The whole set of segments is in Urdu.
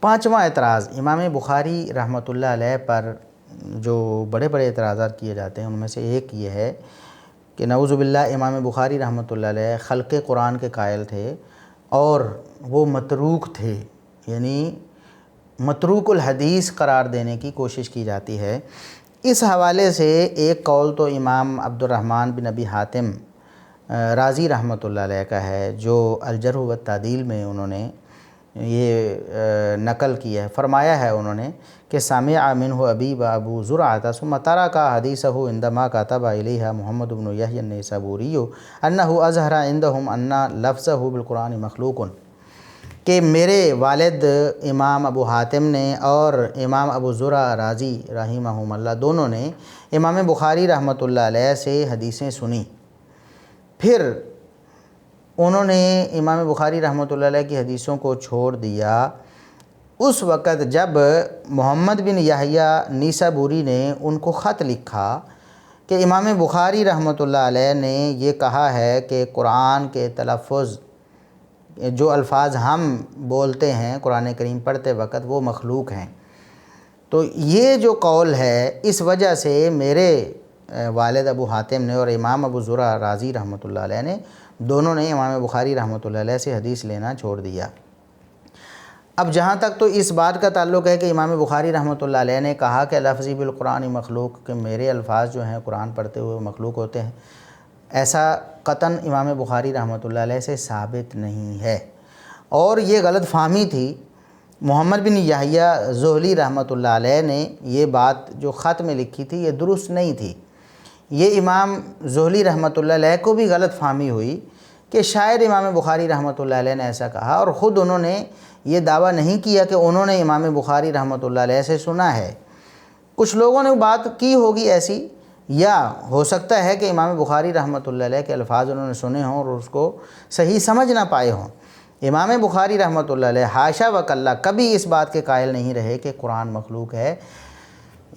پانچواں اعتراض امام بخاری رحمۃ اللہ علیہ پر جو بڑے بڑے اعتراضات کیے جاتے ہیں ان میں سے ایک یہ ہے کہ نعوذ باللہ امام بخاری رحمۃ اللہ علیہ خلق قرآن کے قائل تھے اور وہ متروک تھے، یعنی متروک الحدیث قرار دینے کی کوشش کی جاتی ہے۔ اس حوالے سے ایک قول تو امام عبد الرحمن بن ابی حاتم رازی رحمۃ اللہ علیہ کا ہے، جو الجرح والتعدیل میں انہوں نے یہ نقل کیا ہے، فرمایا ہے انہوں نے کہ سامع منہ ابی و ابو زرعۃ ثم ترک حدیثہ عندما کتب الیہ محمد بن یحیی النیسابوری انہ اظہر عندہم ان لفظہ بالقرآن مخلوق، کہ میرے والد امام ابو حاتم نے اور امام ابو زرع رازی رحمہم اللہ دونوں نے امام بخاری رحمۃ اللہ علیہ سے حدیثیں سنی، پھر انہوں نے امام بخاری رحمۃ اللہ علیہ کی حدیثوں کو چھوڑ دیا اس وقت جب محمد بن یحییٰ نیسابوری نے ان کو خط لکھا کہ امام بخاری رحمۃ اللہ علیہ نے یہ کہا ہے کہ قرآن کے تلفظ جو الفاظ ہم بولتے ہیں قرآن کریم پڑھتے وقت وہ مخلوق ہیں۔ تو یہ جو قول ہے اس وجہ سے میرے والد ابو حاتم نے اور امام ابو زرع رازی رحمۃ اللہ علیہ نے دونوں نے امام بخاری رحمۃ اللہ علیہ سے حدیث لینا چھوڑ دیا۔ اب جہاں تک تو اس بات کا تعلق ہے کہ امام بخاری رحمۃ اللہ علیہ نے کہا کہ لفظی بالقرآن مخلوق، کہ میرے الفاظ جو ہیں قرآن پڑھتے ہوئے مخلوق ہوتے ہیں، ایسا قطعاً امام بخاری رحمۃ اللہ علیہ سے ثابت نہیں ہے، اور یہ غلط فہمی تھی۔ محمد بن یحییٰ ذہلی رحمۃ اللہ علیہ نے یہ بات جو خط میں لکھی تھی یہ درست نہیں تھی، یہ امام ذہلی رحمۃ اللہ علیہ کو بھی غلط فہمی ہوئی کہ شاید امام بخاری رحمۃ اللہ علیہ نے ایسا کہا، اور خود انہوں نے یہ دعویٰ نہیں کیا کہ انہوں نے امام بخاری رحمۃ اللہ علیہ سے سنا ہے۔ کچھ لوگوں نے بات کی ہوگی ایسی، یا ہو سکتا ہے کہ امام بخاری رحمۃ اللہ علیہ کے الفاظ انہوں نے سنے ہوں اور اس کو صحیح سمجھ نہ پائے ہوں۔ امام بخاری رحمۃ اللہ علیہ حاشا وکلہ کبھی اس بات کے قائل نہیں رہے کہ قرآن مخلوق ہے،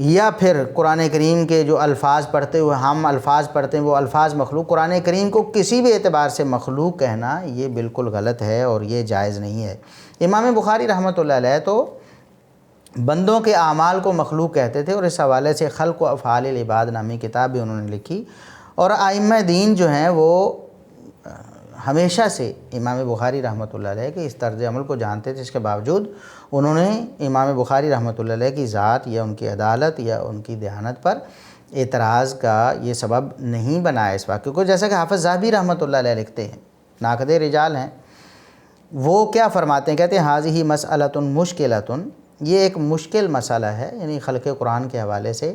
یا پھر قرآن کریم کے جو الفاظ پڑھتے ہوئے ہم الفاظ پڑھتے ہیں وہ الفاظ مخلوق۔ قرآن کریم کو کسی بھی اعتبار سے مخلوق کہنا یہ بالکل غلط ہے اور یہ جائز نہیں ہے۔ امام بخاری رحمۃ اللہ علیہ تو بندوں کے اعمال کو مخلوق کہتے تھے، اور اس حوالے سے خلق و افعال العباد نامی کتاب بھی انہوں نے لکھی، اور ائمہ دین جو ہیں وہ ہمیشہ سے امام بخاری رحمۃ اللہ علیہ کے اس طرز عمل کو جانتے تھے، اس کے باوجود انہوں نے امام بخاری رحمۃ اللہ علیہ کی ذات یا ان کی عدالت یا ان کی دیانت پر اعتراض کا یہ سبب نہیں بنایا اس واقعے کو۔ جیسا کہ حافظ ذہبی رحمۃ اللہ علیہ لکھتے ہیں، ناقد رجال ہیں، وہ کیا فرماتے ہیں، کہتے ہیں حاذہ مسئلۃ مشکلۃ، یہ ایک مشکل مسئلہ ہے، یعنی خلق قرآن کے حوالے سے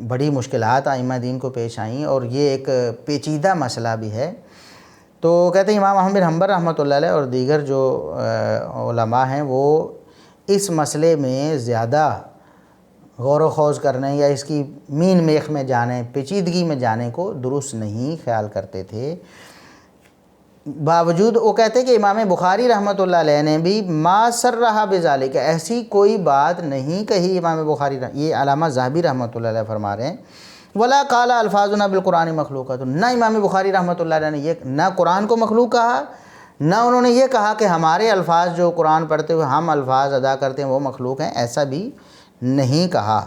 بڑی مشکلات ائمہ دین کو پیش آئیں اور یہ ایک پیچیدہ مسئلہ بھی ہے۔ تو کہتے ہیں امام احمد بن حنبل رحمۃ اللہ علیہ اور دیگر جو علماء ہیں وہ اس مسئلے میں زیادہ غور و خوض کرنے یا اس کی مین میخ میں جانے، پیچیدگی میں جانے کو درست نہیں خیال کرتے تھے۔ باوجود وہ کہتے ہیں کہ امام بخاری رحمۃ اللہ علیہ نے بھی ما صرح بذالک، ایسی کوئی بات نہیں کہی امام بخاری، یہ علامہ ذہبی رحمۃ اللہ علیہ فرما رہے ہیں، ولا قال الفاظنا بالقرآن مخلوقات، نہ امام بخاری رحمۃ اللہ علیہ نے یہ نہ قرآن کو مخلوق کہا، نہ انہوں نے یہ کہا کہ ہمارے الفاظ جو قرآن پڑھتے ہوئے ہم الفاظ ادا کرتے ہیں وہ مخلوق ہیں، ایسا بھی نہیں کہا،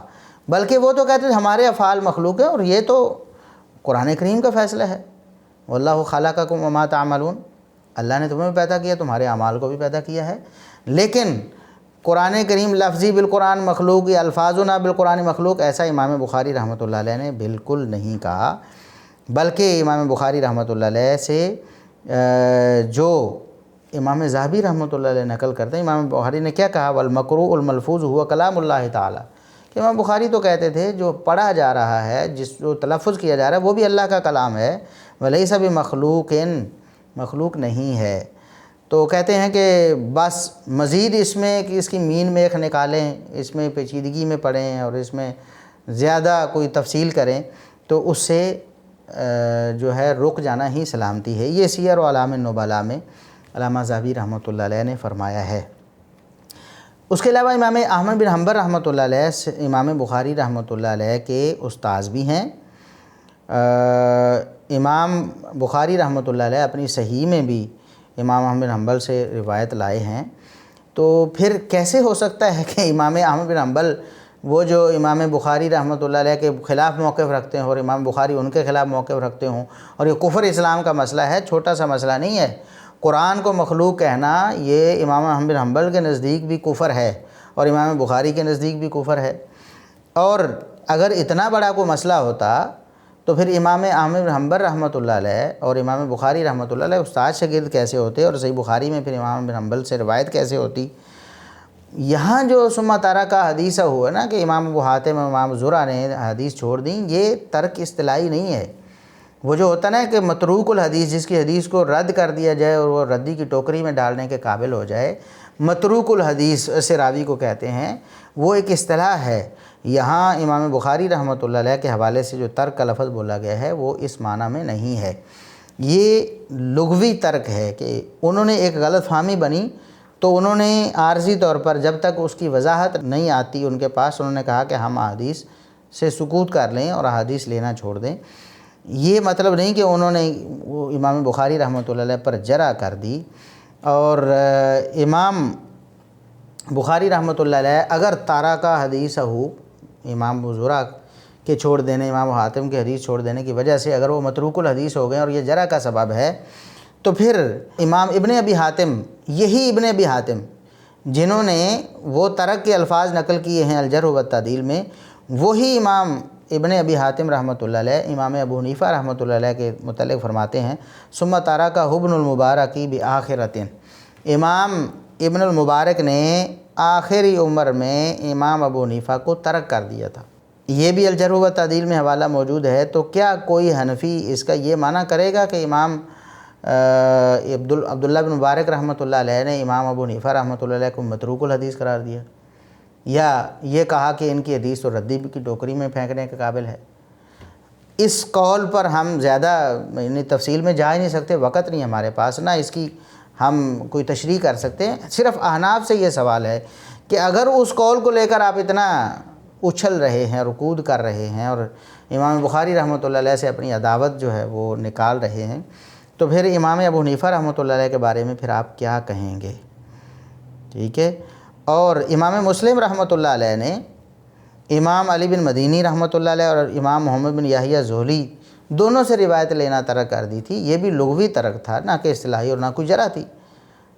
بلکہ وہ تو کہتے ہیں ہمارے افعال مخلوق ہیں اور یہ تو قرآن کریم کا فیصلہ ہے۔ واللہ خلقکم وما تعملون، اللہ نے تمہیں بھی پیدا کیا، تمہارے اعمال کو بھی پیدا کیا ہے، لیکن قرآن کریم لفظی بالقرآن مخلوق یا الفاظنا بالقرآن مخلوق ایسا امام بخاری رحمۃ اللہ علیہ نے بالکل نہیں کہا، بلکہ امام بخاری رحمۃ اللہ علیہ سے جو امام ذہبی رحمۃ اللہ علیہ نقل کرتے ہیں، امام بخاری نے کیا کہا، والمقروء الملفوظ هو کلام اللہ تعالی، کہ امام بخاری تو کہتے تھے جو پڑھا جا رہا ہے، جو تلفظ کیا جا رہا ہے وہ بھی اللہ کا کلام ہے، ولیس بمخلوق، مخلوق نہیں ہے۔ تو کہتے ہیں کہ بس مزید اس میں کہ اس کی مین میخ نکالیں، اس میں پیچیدگی میں پڑھیں اور اس میں زیادہ کوئی تفصیل کریں تو اس سے جو ہے رک جانا ہی سلامتی ہے۔ یہ سیر و اعلام النبلاء میں علامہ ذہبی رحمۃ اللہ علیہ نے فرمایا ہے۔ اس کے علاوہ امام احمد بن حنبل رحمۃ اللہ علیہ امام بخاری رحمۃ اللہ علیہ کے استاذ بھی ہیں۔ امام بخاری رحمۃ اللہ علیہ اپنی صحیح میں بھی امام احمد بن حنبل سے روایت لائے ہیں۔ تو پھر کیسے ہو سکتا ہے کہ امام احمد بن حنبل وہ جو امام بخاری رحمۃ اللہ علیہ کے خلاف موقف رکھتے ہیں اور امام بخاری ان کے خلاف موقف رکھتے ہوں، اور یہ کفر اسلام کا مسئلہ ہے، چھوٹا سا مسئلہ نہیں ہے۔ قرآن کو مخلوق کہنا یہ امام احمد بن حنبل کے نزدیک بھی کفر ہے اور امام بخاری کے نزدیک بھی کفر ہے۔ اور اگر اتنا بڑا کوئی مسئلہ ہوتا تو پھر امام احمد بن حنبل رحمۃ اللہ علیہ اور امام بخاری رحمۃ اللہ علیہ استاد شاگرد کیسے ہوتے اور صحیح بخاری میں پھر امام بن حنبل سے روایت کیسے ہوتی؟ یہاں جو ثم ترک حدیثہ ہوا نا کہ امام ابو حاتم اور امام زرع نے حدیث چھوڑ دیں، یہ ترک اصطلاحی نہیں ہے۔ وہ جو ہوتا نا کہ متروک الحدیث، جس کی حدیث کو رد کر دیا جائے اور وہ ردی کی ٹوکری میں ڈالنے کے قابل ہو جائے، متروک الحدیث سے راوی کو کہتے ہیں، وہ ایک اصطلاح ہے۔ یہاں امام بخاری رحمۃ اللہ علیہ کے حوالے سے جو ترک کا لفظ بولا گیا ہے وہ اس معنی میں نہیں ہے، یہ لغوی ترک ہے کہ انہوں نے ایک غلط فہمی بنی تو انہوں نے عارضی طور پر جب تک اس کی وضاحت نہیں آتی ان کے پاس، انہوں نے کہا کہ ہم احادیث سے سکوت کر لیں اور احادیث لینا چھوڑ دیں۔ یہ مطلب نہیں کہ انہوں نے امام بخاری رحمۃ اللہ علیہ پر جرح کر دی، اور امام بخاری رحمۃ اللہ علیہ اگر تارکہ حدیث ہو، امام ابو زرع کے چھوڑ دینے، امام حاتم کے حدیث چھوڑ دینے کی وجہ سے اگر وہ متروک الحدیث ہو گئے اور یہ جرح کا سبب ہے، تو پھر امام ابن ابی حاتم، یہی ابن ابی حاتم جنہوں نے وہ ترک کے الفاظ نقل کیے ہیں الجرح والتعدیل میں، وہی امام ابن ابی حاتم رحمۃ اللہ علیہ امام ابو حنیفہ رحمۃ اللہ علیہ کے متعلق فرماتے ہیں ثم ترک ابن المبارک بآخرۃ، امام ابن المبارک نے آخری عمر میں امام ابو حنیفہ کو ترک کر دیا تھا۔ یہ بھی الجرح والتعدیل میں حوالہ موجود ہے۔ تو کیا کوئی حنفی اس کا یہ معنی کرے گا کہ امام عبداللہ بن مبارک رحمۃ اللہ علیہ نے امام ابو حنیفہ رحمۃ اللہ علیہ کو متروک الحدیث قرار دیا، یا یہ کہا کہ ان کی حدیث تو ردی کی ٹوکری میں پھینکنے کے قابل ہے؟ اس قول پر ہم زیادہ تفصیل میں جا ہی نہیں سکتے، وقت نہیں ہمارے پاس، نہ اس کی ہم کوئی تشریح کر سکتے ہیں۔ صرف احناف سے یہ سوال ہے کہ اگر اس قول کو لے کر آپ اتنا اچھل رہے ہیں، رکود کر رہے ہیں اور امام بخاری رحمۃ اللہ علیہ سے اپنی عداوت جو ہے وہ نکال رہے ہیں، تو پھر امام ابو حنیفہ رحمۃ اللہ علیہ کے بارے میں پھر آپ کیا کہیں گے؟ ٹھیک ہے۔ اور امام مسلم رحمۃ اللہ علیہ نے امام علی بن مدینی رحمۃ اللہ علیہ اور امام محمد بن یحییٰ زہلی دونوں سے روایت لینا ترک کر دی تھی۔ یہ بھی لغوی ترک تھا، نہ کہ اصطلاحی اور نہ کوئی جرح تھی۔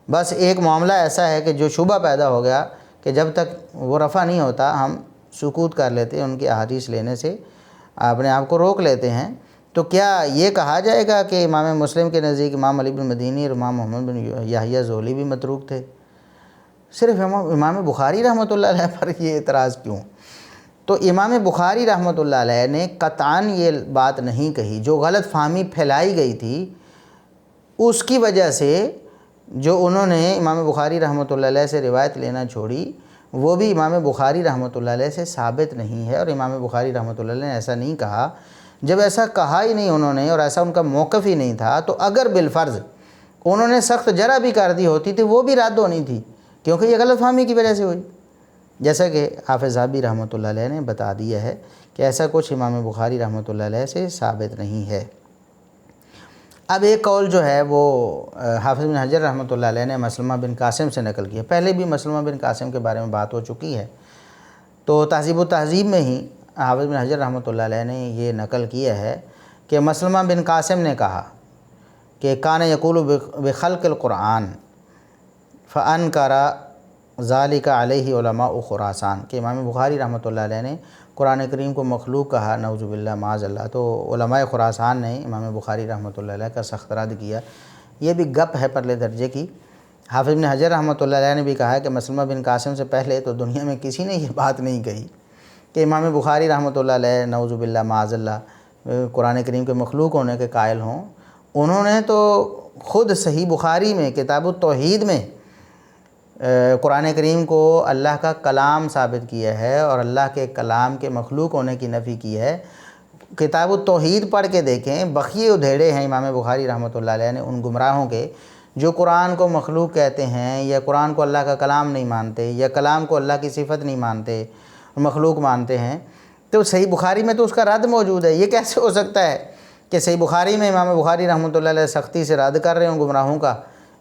بس ایک معاملہ ایسا ہے کہ جو شبہ پیدا ہو گیا کہ جب تک وہ رفع نہیں ہوتا ہم سکوت کر لیتے ہیں، ان کی احادیث لینے سے اپنے آپ کو روک لیتے ہیں۔ تو کیا یہ کہا جائے گا کہ امام مسلم کے نزدیک امام علی بن مدینی اور امام محمد بن یحییٰ زہلی بھی متروک تھے؟ صرف امام بخاری رحمۃ اللہ علیہ پر یہ اعتراض کیوں؟ تو امام بخاری رحمۃ اللہ علیہ نے قطعاً یہ بات نہیں کہی، جو غلط فہمی پھیلائی گئی تھی اس کی وجہ سے جو انہوں نے امام بخاری رحمۃ اللہ علیہ سے روایت لینا چھوڑی، وہ بھی امام بخاری رحمۃ اللہ علیہ سے ثابت نہیں ہے، اور امام بخاری رحمۃ اللہ علیہ نے ایسا نہیں کہا۔ جب ایسا کہا ہی نہیں انہوں نے اور ایسا ان کا موقف ہی نہیں تھا، تو اگر بالفرض انہوں نے سخت جرح بھی کر دی ہوتی تو وہ بھی رد ہونی تھی، کیونکہ یہ غلط فہمی کی وجہ سے ہوئی، جیسا کہ حافظ ذہبی رحمۃ اللہ علیہ نے بتا دیا ہے کہ ایسا کچھ امام بخاری رحمۃ اللہ علیہ سے ثابت نہیں ہے۔ اب ایک قول جو ہے وہ حافظ بن حجر رحمۃ اللہ علیہ نے مسلمہ بن قاسم سے نقل کیا۔ پہلے بھی مسلمہ بن قاسم کے بارے میں بات ہو چکی ہے، تو تہذیب و تہذیب میں ہی حافظ بن حجر رحمۃ اللہ علیہ نے یہ نقل کیا ہے کہ مسلمہ بن قاسم نے کہا کہ کان یقول بخلق القرآن فانکر ذالک علیہ علماء خراسان، کہ امام بخاری رحمۃ اللہ علیہ نے قرآن کریم کو مخلوق کہا، نعوذ باللہ معاذ اللہ، تو علماء خراسان نے امام بخاری رحمۃ اللہ علیہ کا سخت رد کیا۔ یہ بھی گپ ہے پرلے درجے کی۔ حافظ بن حجر رحمۃ اللہ علیہ نے بھی کہا کہ مسلمہ بن قاسم سے پہلے تو دنیا میں کسی نے یہ بات نہیں کہی کہ امام بخاری رحمۃ اللہ علیہ نعوذ باللہ معاذ اللہ قرآن کریم کے مخلوق ہونے کے قائل ہوں۔ انہوں نے تو خود صحیح بخاری میں کتاب التوحید میں قرآن کریم کو اللہ کا کلام ثابت کیا ہے اور اللہ کے کلام کے مخلوق ہونے کی نفی کی ہے۔ کتاب التوحید پڑھ کے دیکھیں، بخیے ادھیڑے ہیں امام بخاری رحمۃ اللہ علیہ نے ان گمراہوں کے جو قرآن کو مخلوق کہتے ہیں، یا قرآن کو اللہ کا کلام نہیں مانتے، یا کلام کو اللہ کی صفت نہیں مانتے، مخلوق مانتے ہیں۔ تو صحیح بخاری میں تو اس کا رد موجود ہے۔ یہ کیسے ہو سکتا ہے کہ صحیح بخاری میں امام بخاری رحمۃ اللہ علیہ سختی سے رد کر رہے ہوں گمراہوں کا،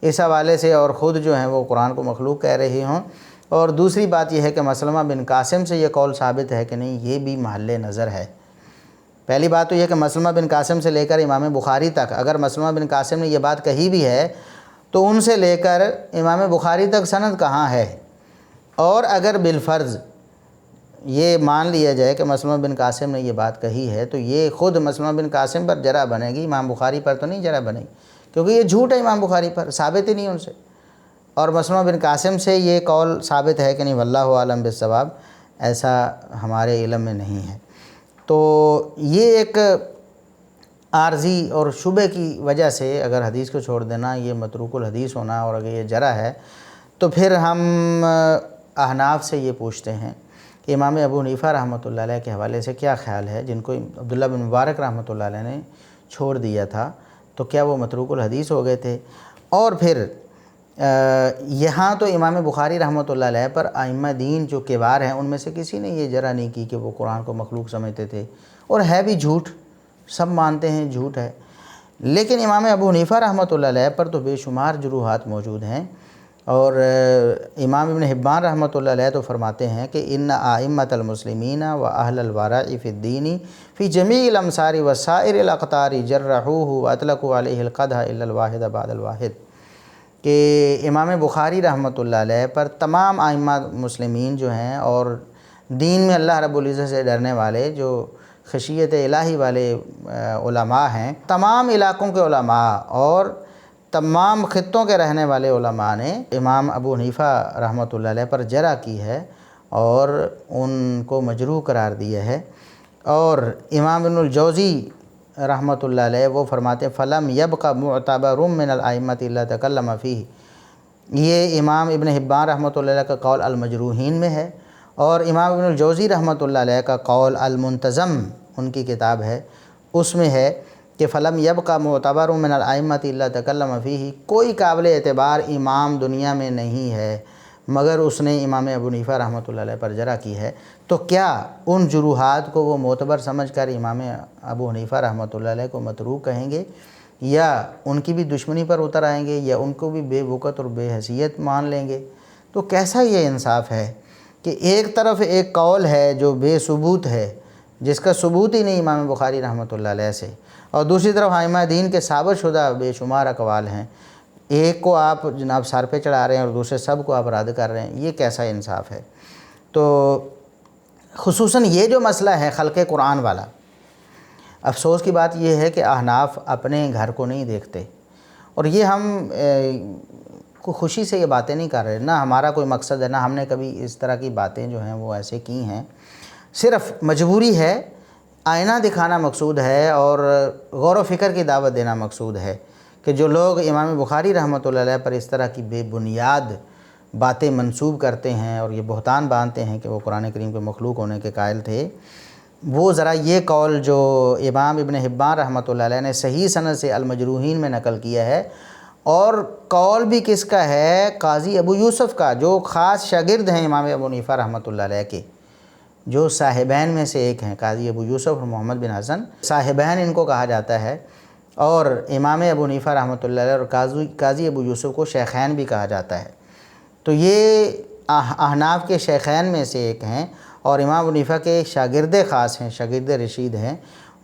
اس حوالے سے اور خود جو ہیں وہ قرآن کو مخلوق کہہ رہے ہوں۔ اور دوسری بات یہ ہے کہ مسلمہ بن قاسم سے یہ قول ثابت ہے کہ نہیں، یہ بھی محل نظر ہے۔ پہلی بات تو یہ کہ مسلمہ بن قاسم سے لے کر امام بخاری تک، اگر مسلمہ بن قاسم نے یہ بات کہی بھی ہے تو ان سے لے کر امام بخاری تک سند کہاں ہے؟ اور اگر بالفرض یہ مان لیا جائے کہ مسلمہ بن قاسم نے یہ بات کہی ہے تو یہ خود مسلمہ بن قاسم پر جرح بنے گی، امام بخاری پر تو نہیں جرح بنے گی، کیونکہ یہ جھوٹ ہے امام بخاری پر، ثابت ہی نہیں ان سے۔ اور مسلمہ بن قاسم سے یہ قول ثابت ہے کہ نہیں، واللہ عالم بالصواب، ایسا ہمارے علم میں نہیں ہے۔ تو یہ ایک عارضی اور شبہ کی وجہ سے اگر حدیث کو چھوڑ دینا، یہ متروک الحدیث ہونا، اور اگر یہ جرح ہے تو پھر ہم احناف سے یہ پوچھتے ہیں کہ امام ابو حنیفہ رحمۃ اللہ علیہ کے حوالے سے کیا خیال ہے، جن کو عبداللہ بن مبارک رحمۃ اللہ علیہ نے چھوڑ دیا تھا، تو کیا وہ متروک الحدیث ہو گئے تھے؟ اور پھر یہاں تو امام بخاری رحمۃ اللہ علیہ پر ائمہ دین جو کبار ہیں ان میں سے کسی نے یہ جرح نہیں کی کہ وہ قرآن کو مخلوق سمجھتے تھے، اور ہے بھی جھوٹ، سب مانتے ہیں جھوٹ ہے۔ لیکن امام ابو حنیفہ رحمۃ اللہ علیہ پر تو بے شمار جروحات موجود ہیں، اور امام ابن حبان رحمۃ اللہ علیہ تو فرماتے ہیں کہ ان ائمۃ المسلمین و اہل الورع فی الدین فی جمیع الامصار و سائر الاقطار جرحوہ واطلقوا علیہ القدح الا الواحد بعد الواحد، کہ امام بخاری رحمۃ اللہ علیہ پر تمام ائمہ مسلمین جو ہیں اور دین میں اللہ رب العزت سے ڈرنے والے، جو خشیت الہی والے علماء ہیں، تمام علاقوں کے علماء اور تمام خطوں کے رہنے والے علماء نے امام ابو حنیفہ رحمۃ اللہ علیہ پر جرح کی ہے اور ان کو مجروح قرار دیا ہے۔ اور امام ابن الجوزی رحمۃ اللہ علیہ وہ فرماتے ہیں فلم یبق معتبر من الائمۃ الا تکلم فیہ، یہ امام ابن حبان رحمۃ اللہ علیہ کا قول المجروحین میں ہے، اور امام ابن الجوزی رحمۃ اللہ علیہ کا قول المنتظم ان کی کتاب ہے، اس میں ہے کہ فلم یبق معتبر من الائمۃ الا تکلم فیہ، کوئی قابل اعتبار امام دنیا میں نہیں ہے مگر اس نے امام ابو حنیفہ رحمۃ اللہ علیہ پر جرح کی ہے۔ تو کیا ان جروحات کو وہ معتبر سمجھ کر امام ابو حنیفہ رحمۃ اللہ علیہ کو متروک کہیں گے، یا ان کی بھی دشمنی پر اتر آئیں گے، یا ان کو بھی بے وقت اور بے حیثیت مان لیں گے؟ تو کیسا یہ انصاف ہے کہ ایک طرف ایک قول ہے جو بے ثبوت ہے، جس کا ثبوت ہی نہیں امام بخاری رحمۃ اللہ علیہ سے، اور دوسری طرف ائمہ دین کے ثابت شدہ بے شمار اقوال ہیں، ایک کو آپ جناب سر پہ چڑھا رہے ہیں اور دوسرے سب کو آپ رد کر رہے ہیں، یہ کیسا انصاف ہے؟ تو خصوصاً یہ جو مسئلہ ہے خلق قرآن والا، افسوس کی بات یہ ہے کہ احناف اپنے گھر کو نہیں دیکھتے، اور یہ ہم کو خوشی سے یہ باتیں نہیں کر رہے، نہ ہمارا کوئی مقصد ہے، نہ ہم نے کبھی اس طرح کی باتیں جو ہیں وہ ایسے کی ہیں، صرف مجبوری ہے، آئینہ دکھانا مقصود ہے، اور غور و فکر کی دعوت دینا مقصود ہے کہ جو لوگ امام بخاری رحمۃ اللہ علیہ پر اس طرح کی بے بنیاد باتیں منسوب کرتے ہیں اور یہ بہتان باندھتے ہیں کہ وہ قرآن کریم کے مخلوق ہونے کے قائل تھے، وہ ذرا یہ قول جو امام ابن حبان رحمۃ اللہ علیہ نے صحیح سند سے المجروحین میں نقل کیا ہے، اور قول بھی کس کا ہے؟ قاضی ابو یوسف کا، جو خاص شاگرد ہیں امام ابو حنیفہ رحمۃ اللہ علیہ کے، جو صاحبین میں سے ایک ہیں، قاضی ابو یوسف اور محمد بن حسن، صاحبین ان کو کہا جاتا ہے، اور امام ابو حنیفہ رحمۃ اللہ علیہ اور قاضی ابو یوسف کو شیخین بھی کہا جاتا ہے۔ تو یہ احناف کے شیخین میں سے ایک ہیں، اور امام ابو حنیفہ کے شاگرد خاص ہیں، شاگرد رشید ہیں۔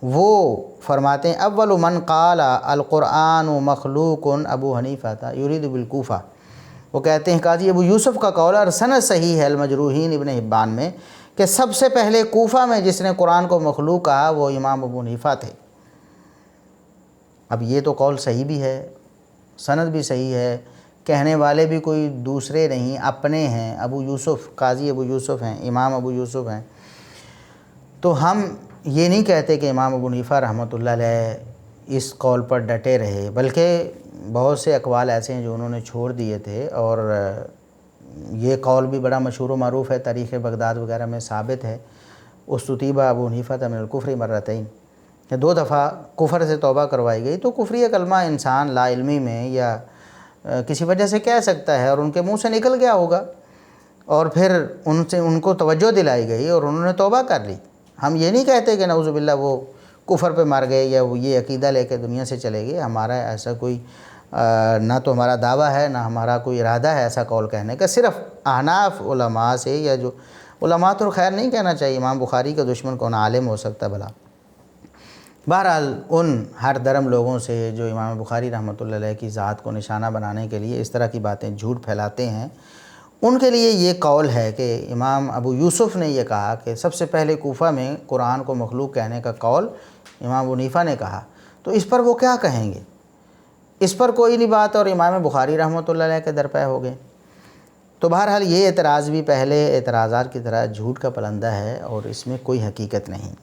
وہ فرماتے ہیں اول من قال القرآن مخلوق ابو حنیفہ تھا یرید بالکوفہ، وہ کہتے ہیں قاضی ابو یوسف کا قول، اور سند صحیح ہے المجروحین ابن حبان میں، کہ سب سے پہلے کوفہ میں جس نے قرآن کو مخلوق کہا وہ امام ابو حنیفہ تھے۔ اب یہ تو قول صحیح بھی ہے، سند بھی صحیح ہے، کہنے والے بھی کوئی دوسرے نہیں، اپنے ہیں، ابو یوسف، قاضی ابو یوسف ہیں، امام ابو یوسف ہیں۔ تو ہم یہ نہیں کہتے کہ امام ابو حنیفہ رحمۃ اللہ علیہ اس قول پر ڈٹے رہے، بلکہ بہت سے اقوال ایسے ہیں جو انہوں نے چھوڑ دیے تھے، اور یہ قول بھی بڑا مشہور و معروف ہے، تاریخ بغداد وغیرہ میں ثابت ہے، استتیب ابو حنیفہ من الکفر مرتین، کہ 2 دفعہ کفر سے توبہ کروائی گئی۔ تو کفری کلمہ انسان لا علمی میں یا کسی وجہ سے کہہ سکتا ہے، اور ان کے منہ سے نکل گیا ہوگا، اور پھر ان کو توجہ دلائی گئی اور انہوں نے توبہ کر لی۔ ہم یہ نہیں کہتے کہ نعوذ باللہ وہ کفر پہ مر گئے یا وہ یہ عقیدہ لے کے دنیا سے چلے گئے، ہمارا ایسا کوئی نہ تو ہمارا دعویٰ ہے نہ ہمارا کوئی ارادہ ہے ایسا قول کہنے کا، صرف احناف علماء سے، یا جو علماء تو خیر نہیں کہنا چاہیے، امام بخاری کا دشمن کون عالم ہو سکتا بھلا، بہرحال ان ہر درم لوگوں سے جو امام بخاری رحمۃ اللہ علیہ کی ذات کو نشانہ بنانے کے لیے اس طرح کی باتیں جھوٹ پھیلاتے ہیں، ان کے لیے یہ قول ہے کہ امام ابو یوسف نے یہ کہا کہ سب سے پہلے کوفہ میں قرآن کو مخلوق کہنے کا قول امام ابو حنیفہ نے کہا، تو اس پر وہ کیا کہیں گے؟ اس پر کوئی نہیں بات، اور امام بخاری رحمۃ اللہ علیہ کے درپے ہو گئے۔ تو بہرحال یہ اعتراض بھی پہلے اعتراضات کی طرح جھوٹ کا پلندہ ہے اور اس میں کوئی حقیقت نہیں۔